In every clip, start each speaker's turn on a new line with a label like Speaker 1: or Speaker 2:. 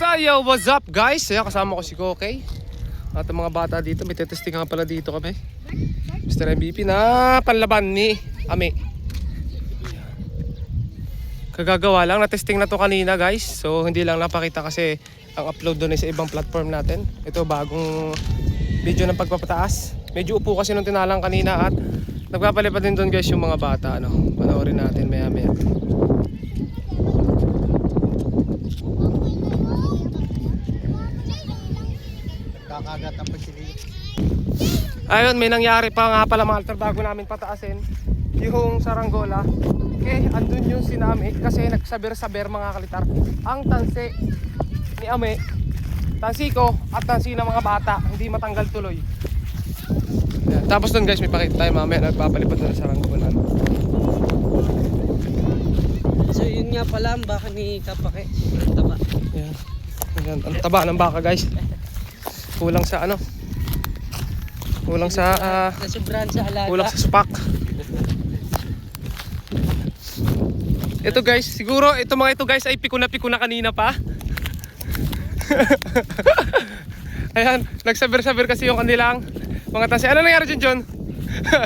Speaker 1: Yo, what's up guys? Ayan, kasama ko si Kokey. At ang mga bata dito, may tetesting nga pala dito kami. Mr. MVP na panlaban ni Ami. Kagagawa lang, na-testing na to kanina guys. So hindi lang napakita kasi ang upload doon ay sa ibang platform natin. Ito bagong video ng pagpapataas. Medyo upo kasi nung tinalang kanina at nagpapalipad din doon guys yung mga bata. Panoorin natin maya maya.
Speaker 2: Kakagat ang pagsilig.
Speaker 1: Ayun, may nangyari pa nga pala mga altar bago namin pataasin yung saranggola. Andun yung sinami kasi nagsaber-saber mga kalitar. Ang tansi ni Ame, tansi ko at tansi ng mga bata hindi matanggal tuloy. Yan. Tapos dun guys, may pakita tayo mamaya nagpapalipad doon sa saranggola.
Speaker 2: So yun nga pala ang baka ni Kapake. Ang taba.
Speaker 1: Yan. Yan. Ang taba ng baka guys. Kulang sa ano? Kulang sa
Speaker 2: nasubrahan sa alaga.
Speaker 1: kulang sa spak. Ito guys, siguro ito mga ito guys ay piko na kanina pa. Ayan, nagsaber-saber kasi yung kanilang mga tansi. Ano nangyari dyan, John?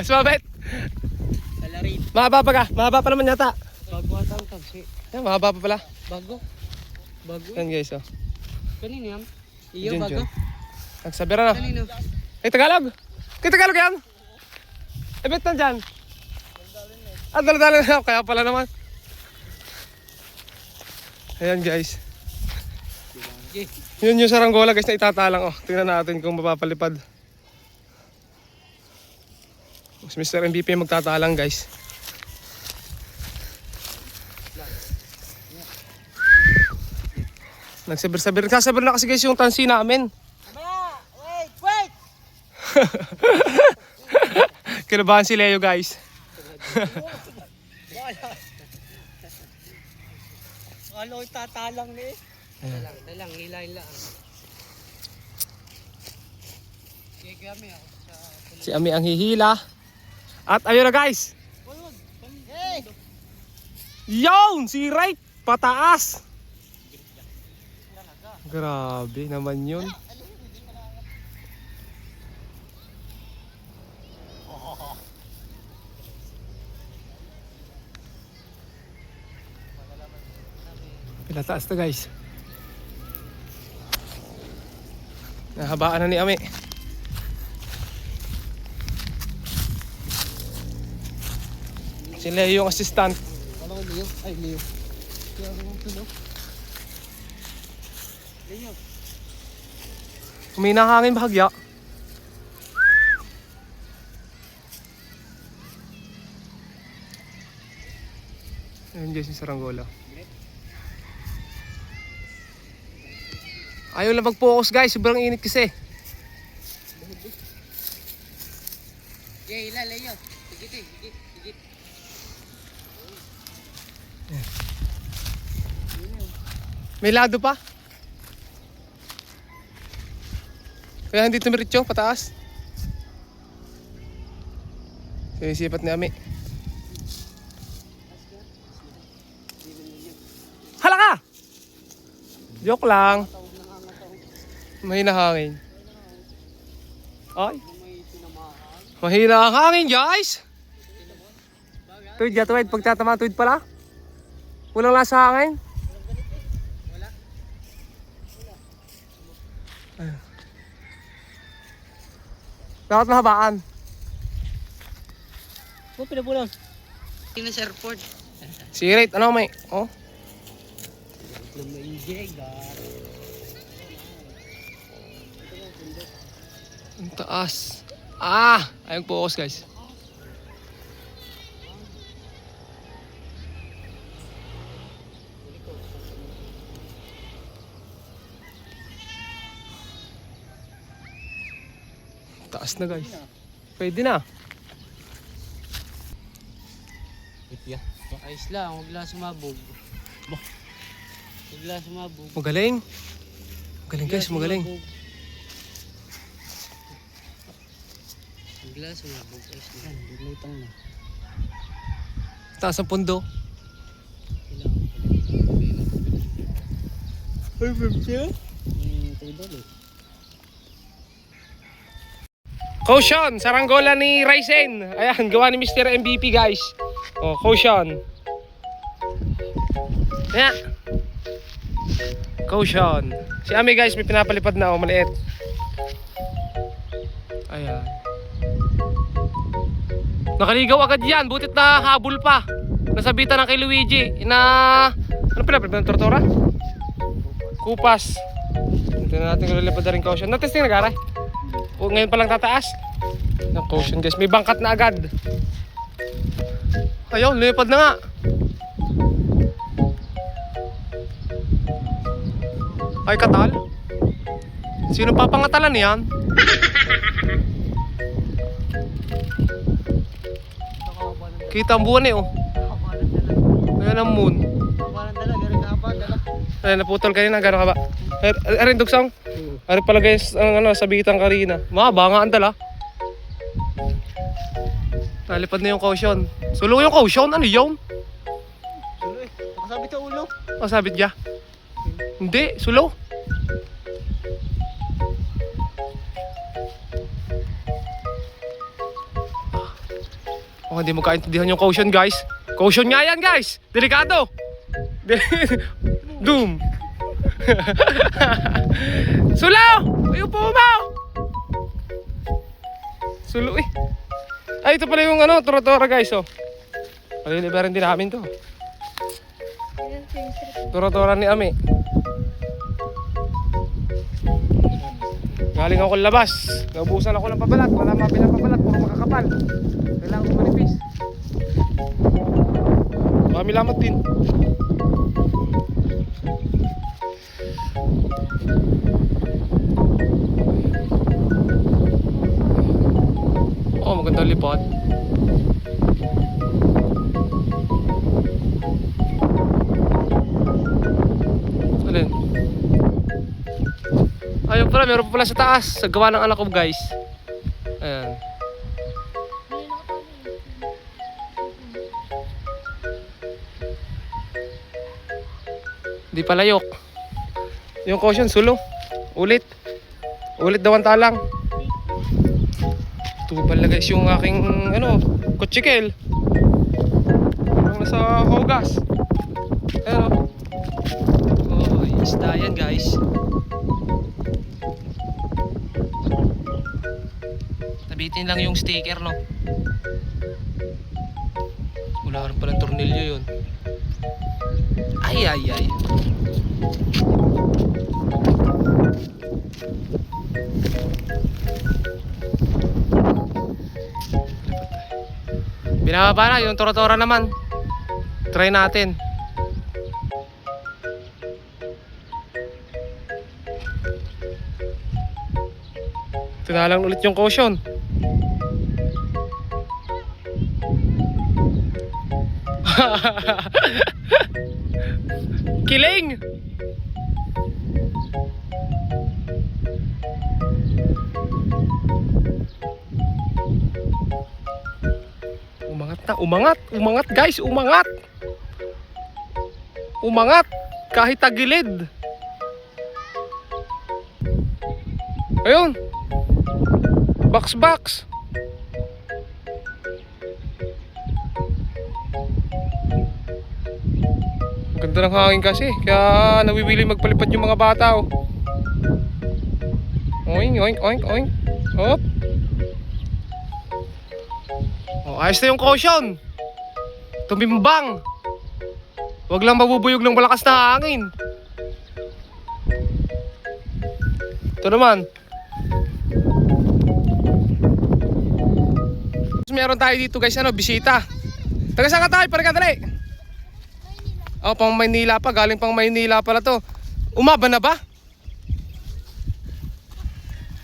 Speaker 1: Sumabit?
Speaker 2: Salarit.
Speaker 1: Mahaba pa ka? Mahaba pa naman yata.
Speaker 2: Bago ata ang tansi.
Speaker 1: Ayan, mahaba pa pala.
Speaker 2: Bago. Bago.
Speaker 1: Ayan guys, oh.
Speaker 2: Kanino yan? Iyo
Speaker 1: Dyan,
Speaker 2: bago.
Speaker 1: John. Nagsaber na.
Speaker 2: Kanino?
Speaker 1: Ay, Tagalog! Kay Tagalog yan? Eh, bet na dyan? Ah, dala-dala na. Kaya pala naman. Ayan guys.
Speaker 2: Okay.
Speaker 1: Yun yung saranggola guys na itatalang. Oh, tingnan natin kung mapapalipad. Si Mr. MVP magtatalang guys. Nagsaber-saber. Nagsasaber na kasi guys yung tansi namin.
Speaker 2: Wait!
Speaker 1: Kinabahan si Leo guys.
Speaker 2: Ano tatalang ni? Talang, hilahin lang. Kami ako sa...
Speaker 1: Si Ami ang hihila. At ayun na guys.
Speaker 2: Hey!
Speaker 1: Yun! Si Right! Pataas! Grabe naman yun. Pinataas to guys. Nahabaan na ni Ami. Si Leo yung assistant.
Speaker 2: Ano ko Leo? Ay Leo. Kaya ako ito no? Leo.
Speaker 1: Humina ang hangin bahagya. Ayun guys yung saranggola. Ayaw lang mag-focus guys, sobrang init kasi.
Speaker 2: Okay, hila Leo. Higit.
Speaker 1: May lado pa. Kaya hindi tumiritso, pataas. Sinisipat ni Ami. Hala ka! Joke lang. Mahina hangin. Ay. Mahina ang hangin guys. Tuwid ya, tuwid. Pagtatama, tuwid pala. Walang lasa hangin. Dapat mahabaan.
Speaker 2: Huwag pinabulang. Tingnan sa airport.
Speaker 1: Si Rate, ano may? Oh. Ang taas. Ayong focus guys. Taas na guys. Pwede na.
Speaker 2: Ayos lang, huwag lang sumabog. Huwag lang sumabog.
Speaker 1: Magaling. Magaling guys, magaling.
Speaker 2: Huwag lang sumabog. Ayos lang. Lutang na.
Speaker 1: Taas ang pundo.
Speaker 2: Ay, siya?
Speaker 1: Caution, saranggola ni Ryzen. Ayan, gawa ni Mr. MVP guys. Oh, caution. Ayan. Caution. Si Ami guys, may pinapalipad na oh, maliit. Ayan. Nakaligaw agad yan, butit na habol pa. Nasabitan ng kay Luigi na... Ano pinapalipad ng tortora? Kupas. Ito na natin kung lalipad na rin caution. Natesting na gara? O, ngayon pa lang tataas. Yung caution guys, may bangkat na agad. Ayun, lumipad na nga. Ay, katal. Sino papangatalan yan? Kita ang buwan eh oh. Ayan ang moon. Ay, naputol kanina, gano'n ka ba? Arin dugsong? Arin pala guys, ang ano, sabitan kanina. Mahaba nga ang dala. Nalipad na yung caution. Sulo yung caution, ano yun?
Speaker 2: Sulo eh. Nakasabit sa ulo.
Speaker 1: Masabit ka? Hindi, sulo. Oh, hindi mo kaintindihan yung caution guys. Caution nga yan guys. Delikado. Doom. Sulo! Ayaw po mo! Sulo eh. Ay, ito pala yung ano, tora-tora guys oh. Palilibaran din namin to. Tora-tora ni Ami. Galing ako labas. Naubusan ako ng pabalat. Wala mga pinapabalat. Puro makakapal. Kailangan ko manipis. Kami lamot din. Oh, magandang lipad. Alin? Ayun pala, meron pa pala sa taas. Sa gawa ng anak ko guys. Ayan. Di palayok. Yung caution, sulo. Ulit. Ulit daw ang talang. Ito pala guys yung aking ano, kutsikel. Ang nasa hogas. Ayan o. Oh, isda yan guys. Tabitin lang yung sticker no. Wala rin palang tornilyo yun. Ay ay ay. Binababa na yung tora-tora naman. Try natin. Ito na lang ulit yung caution. Kiling! Umangat na, umangat guys, umangat. Umangat kahit tagilid. Ayun. Box. Ganda ng hangin kasi, kaya nawiwili magpalipad yung mga bata oh. Oink, oink, oink, oink. Hop. Oh, ayos na yung caution. Tumimbang. Huwag lang mabubuyog ng malakas na hangin. Ito naman. Meron tayo dito guys, ano, bisita. Taga saan ka tayo? Parang oh, pang Maynila pa. Galing pang Maynila pala to. Umaba na ba?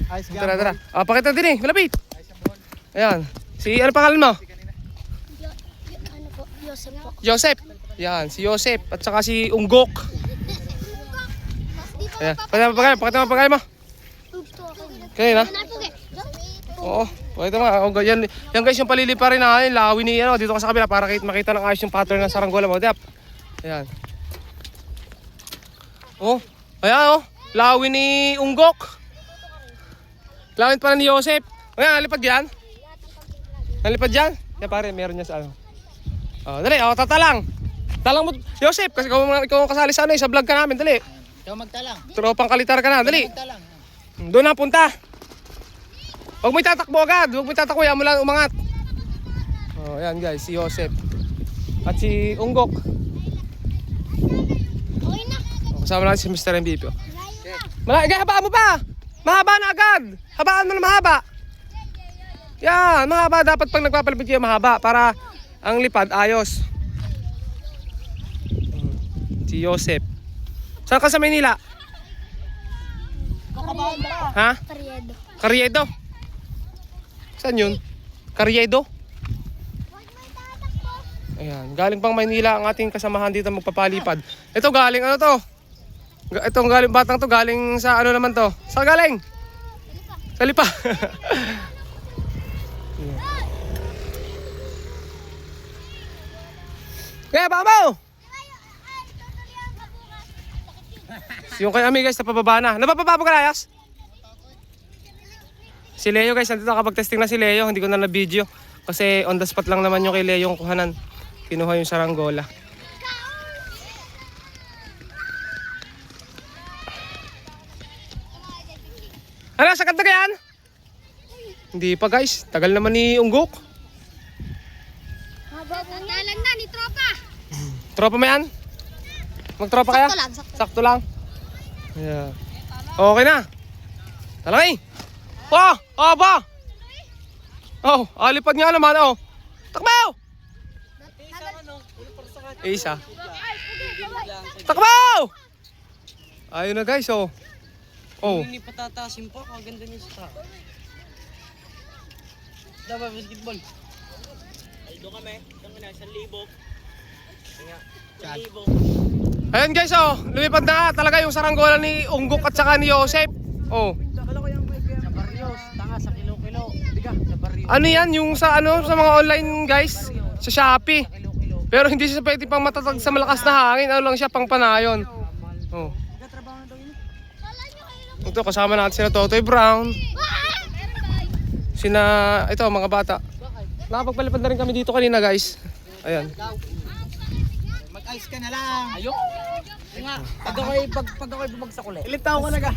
Speaker 1: Tara. Pakita din eh. Malapit. Ayan. Si, ano pangalan mo?
Speaker 3: Ano po? Joseph po.
Speaker 1: Joseph. Yan, si Joseph. At saka si Unggok. Ayan. Pakita mo pagkain mo. Kanina? Oo. Pakita mo. Yan guys yung palilipa rin na lawin ni ano. Dito ka sa kabila para makita ng ayos yung pattern ng saranggola mo. Ayan. Oh, Ayan oh, lawin ni Unggok. Lawin pala ni Joseph. Ayan, nalipad yan. Nalipad yan. Yan pare, meron niya sa ano. Oh, dali, tatalang. Talang mo, Joseph, kasi ikaw ang kasali sa ano, sa vlog ka namin, dali.
Speaker 2: Ikaw magtalang.
Speaker 1: Tropang kalitar ka na, dali.
Speaker 2: Magtalang.
Speaker 1: Doon na punta. Huwag mo itatakbo agad, huwag mo itatakbo, yan mo lang umangat. Oh, ayan guys, si Joseph. At si Unggok.
Speaker 3: Okay na.
Speaker 1: Kasama natin si Mr. MVP. Malaki, habaan mo pa! Mahaba na agad! Habaan mo na mahaba! Yan, mahaba. Dapat pag nagpapalipid kayo mahaba para ang lipad ayos. Si Joseph. Saan ka sa Maynila? Ha?
Speaker 3: Karyedo.
Speaker 1: Carriedo? Saan yun? Carriedo? Ayan, galing pang Maynila ang ating kasamahan dito magpapalipad. Ito galing ano to? Itong galing batang to galing sa ano naman to? Saan galing? Sa Lipa. Kaya baka mo! Yung kay Ami guys, napababa na. Napababa mo ka layas? Si Leo guys, nandito nakapag-testing na si Leo. Hindi ko na na-video. Kasi on the spot lang naman yung kay Leo yung kuhanan. Kinuha yung saranggola. Ano, sagad na yan? Hindi pa guys, tagal naman ni Unggok.
Speaker 3: Tatalang na ni Tropa.
Speaker 1: Tropa mo yan? Magtropa kaya?
Speaker 3: Sakto lang,
Speaker 1: Sakto lang. Yeah. Okay na. Talaki. Oh, oh ba? Oh, alipad nga naman oh. Takbo! Isa. Takbo! Ayun na guys oh. Oh.
Speaker 2: Hindi patatasin po. Kaganda niya sa tao. Dapat basketball. Ay, doon kami. Doon kami na. 1,000.
Speaker 1: Ayun guys oh, lumipad na talaga yung saranggola ni Unggok at saka ni Joseph. Oh.
Speaker 2: Sa Barrios. Tanga sa kilo-kilo. Diga, sa Barrios.
Speaker 1: Ano yan yung sa ano sa mga online guys sa Shopee.
Speaker 2: Kilo-kilo.
Speaker 1: Pero hindi siya pwede pang matatag sa malakas na hangin, ano lang siya pang panayon. Oh.
Speaker 2: Nagtatrabaho na daw yun.
Speaker 1: Ito kasama natin sina Totoy Brown. Sina ito mga bata. Nakapagpalipad na rin kami dito kanina guys. Ayan.
Speaker 2: Mag-ice ka na lang. Ayok. Nga, pag ako'y bumagsak ulit. Ilit tao ka na ka.